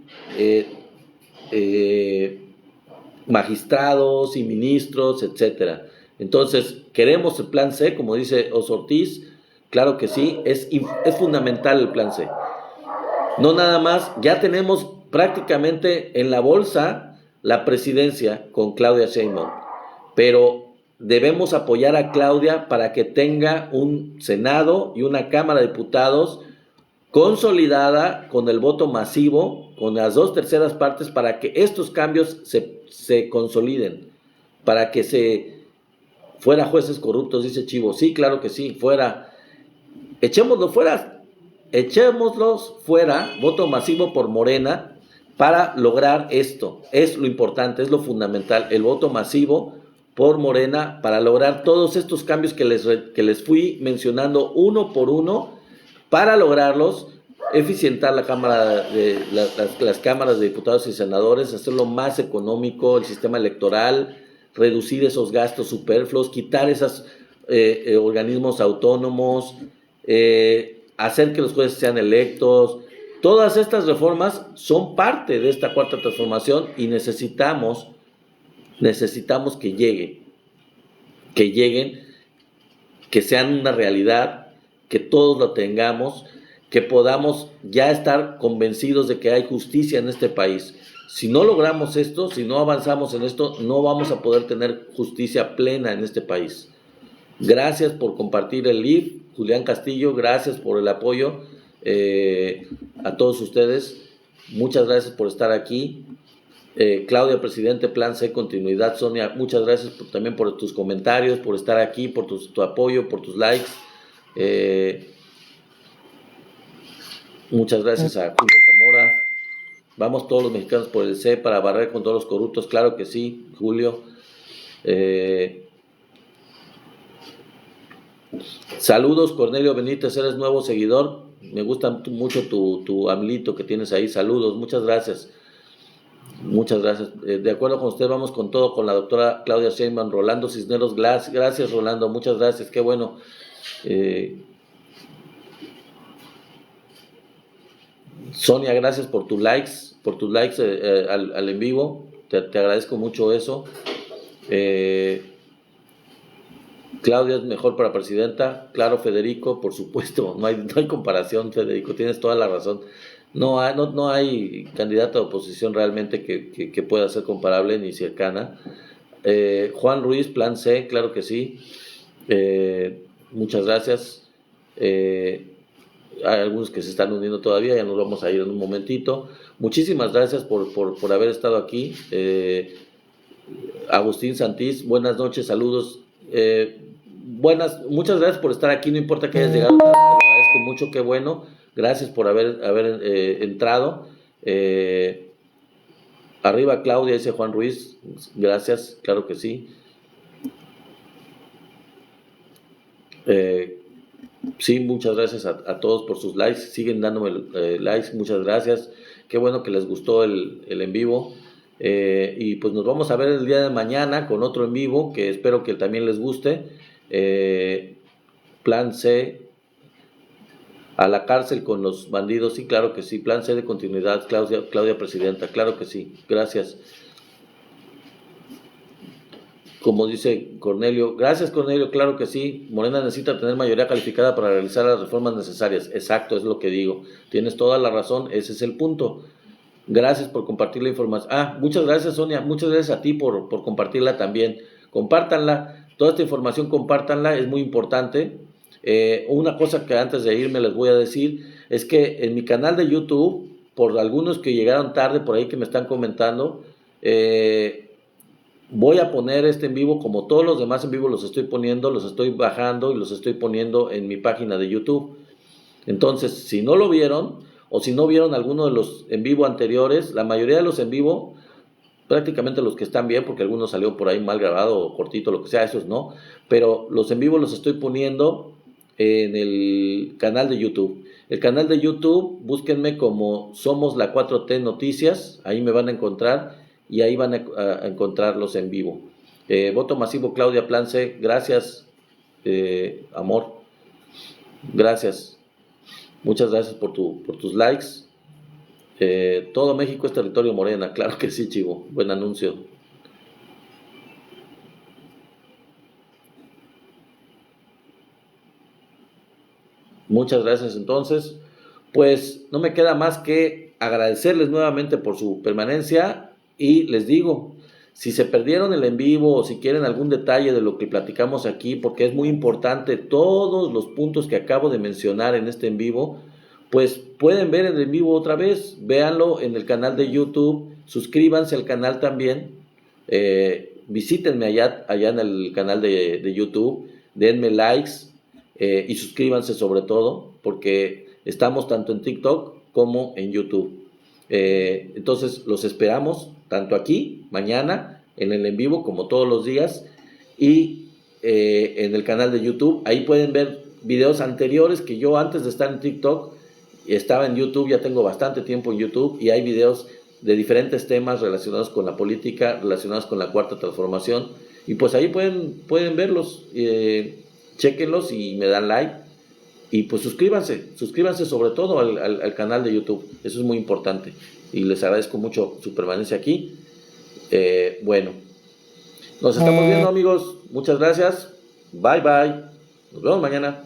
magistrados y ministros, etcétera. Entonces, ¿queremos el plan C, como dice Oso Ortiz? Claro que sí, es fundamental el plan C. No nada más, ya tenemos prácticamente en la bolsa la presidencia con Claudia Sheinbaum, pero debemos apoyar a Claudia para que tenga un Senado y una Cámara de Diputados consolidada con el voto masivo, con las 2/3 partes, para que estos cambios se consoliden, para que fuera jueces corruptos, dice Chivo. Sí, claro que sí, fuera. Echémoslos fuera, voto masivo por Morena, para lograr esto. Es lo importante, es lo fundamental, el voto masivo por Morena, para lograr todos estos cambios que les fui mencionando uno por uno, para lograrlos, eficientar las cámaras de diputados y senadores, hacerlo más económico el sistema electoral, reducir esos gastos superfluos, quitar esos organismos autónomos, hacer que los jueces sean electos. Todas estas reformas son parte de esta cuarta transformación y necesitamos que lleguen, que sean una realidad, que todos lo tengamos, que podamos ya estar convencidos de que hay justicia en este país. Si no logramos esto, si no avanzamos en esto, no vamos a poder tener justicia plena en este país. Gracias por compartir el live, Julián Castillo, gracias por el apoyo a todos ustedes. Muchas gracias por estar aquí. Claudia, presidente, Plan C, continuidad. Sonia, muchas gracias también por tus comentarios, por estar aquí, por tu apoyo, por tus likes. Muchas gracias a Julio Zamora. Vamos todos los mexicanos por el C para barrer con todos los corruptos. Claro que sí, Julio. Saludos, Cornelio Benítez, eres nuevo seguidor. Me gusta mucho tu amlito que tienes ahí. Saludos, muchas gracias. Muchas gracias. De acuerdo con usted, vamos con todo, con la doctora Claudia Sheinbaum. Rolando Cisneros, gracias Rolando, muchas gracias, qué bueno. Sonia, gracias por tus likes, al en vivo. Te agradezco mucho eso. Claudia es mejor para presidenta. Claro, Federico, por supuesto. No hay comparación, Federico. Tienes toda la razón. No hay candidata de oposición realmente que pueda ser comparable ni cercana. Juan Ruiz, Plan C, claro que sí. Muchas gracias. Hay algunos que se están uniendo todavía, ya nos vamos a ir en un momentito. Muchísimas gracias por haber estado aquí. Agustín Santís, buenas noches, saludos. Muchas gracias por estar aquí, no importa que hayas llegado, te agradezco mucho, qué bueno. Gracias por haber entrado. Arriba Claudia, dice Juan Ruiz. Gracias, claro que sí. Sí, muchas gracias a todos por sus likes. Siguen dándome likes, muchas gracias. Qué bueno que les gustó el en vivo. Y pues nos vamos a ver el día de mañana con otro en vivo que espero que también les guste. Plan C, a la cárcel con los bandidos. Sí, claro que sí. Plan C de continuidad, Claudia presidenta, claro que sí. Gracias. Como dice Cornelio, gracias Cornelio, claro que sí. Morena necesita tener mayoría calificada para realizar las reformas necesarias. Exacto, es lo que digo. Tienes toda la razón, ese es el punto. Gracias por compartir la información. Muchas gracias Sonia, muchas gracias a ti por compartirla también. Compártanla, toda esta información compártanla, es muy importante. Una cosa que antes de irme les voy a decir es que en mi canal de YouTube, por algunos que llegaron tarde por ahí que me están comentando, voy a poner este en vivo como todos los demás en vivo los estoy poniendo, los estoy bajando y los estoy poniendo en mi página de YouTube. Entonces, si no lo vieron o si no vieron alguno de los en vivo anteriores, la mayoría de los en vivo, prácticamente los que están bien, porque algunos salió por ahí mal grabado o cortito, lo que sea, esos no, pero los en vivo los estoy poniendo en el canal de YouTube. El canal de YouTube, búsquenme como Somos la 4T Noticias, ahí me van a encontrar y ahí van a encontrarlos en vivo. Voto masivo Claudia Plan C, gracias, amor, gracias. Muchas gracias por tus likes. Todo México es territorio Morena, claro que sí, Chivo, buen anuncio. Muchas gracias entonces. Pues no me queda más que agradecerles nuevamente por su permanencia y les digo, Si se perdieron el en vivo o si quieren algún detalle de lo que platicamos aquí, porque es muy importante todos los puntos que acabo de mencionar en este en vivo, pues pueden ver el en vivo otra vez, véanlo en el canal de YouTube, suscríbanse al canal también, visítenme allá en el canal de YouTube, denme likes y suscríbanse sobre todo, porque estamos tanto en TikTok como en YouTube. Entonces los esperamos tanto aquí, mañana, en el en vivo, como todos los días, y en el canal de YouTube. Ahí pueden ver videos anteriores que yo antes de estar en TikTok estaba en YouTube, ya tengo bastante tiempo en YouTube, y hay videos de diferentes temas relacionados con la política, relacionados con la cuarta transformación, y pues ahí pueden verlos, chéquenlos y me dan like, y pues suscríbanse sobre todo al canal de YouTube, eso es muy importante, y les agradezco mucho su permanencia aquí. Bueno, nos estamos viendo, amigos, muchas gracias, bye bye, nos vemos mañana.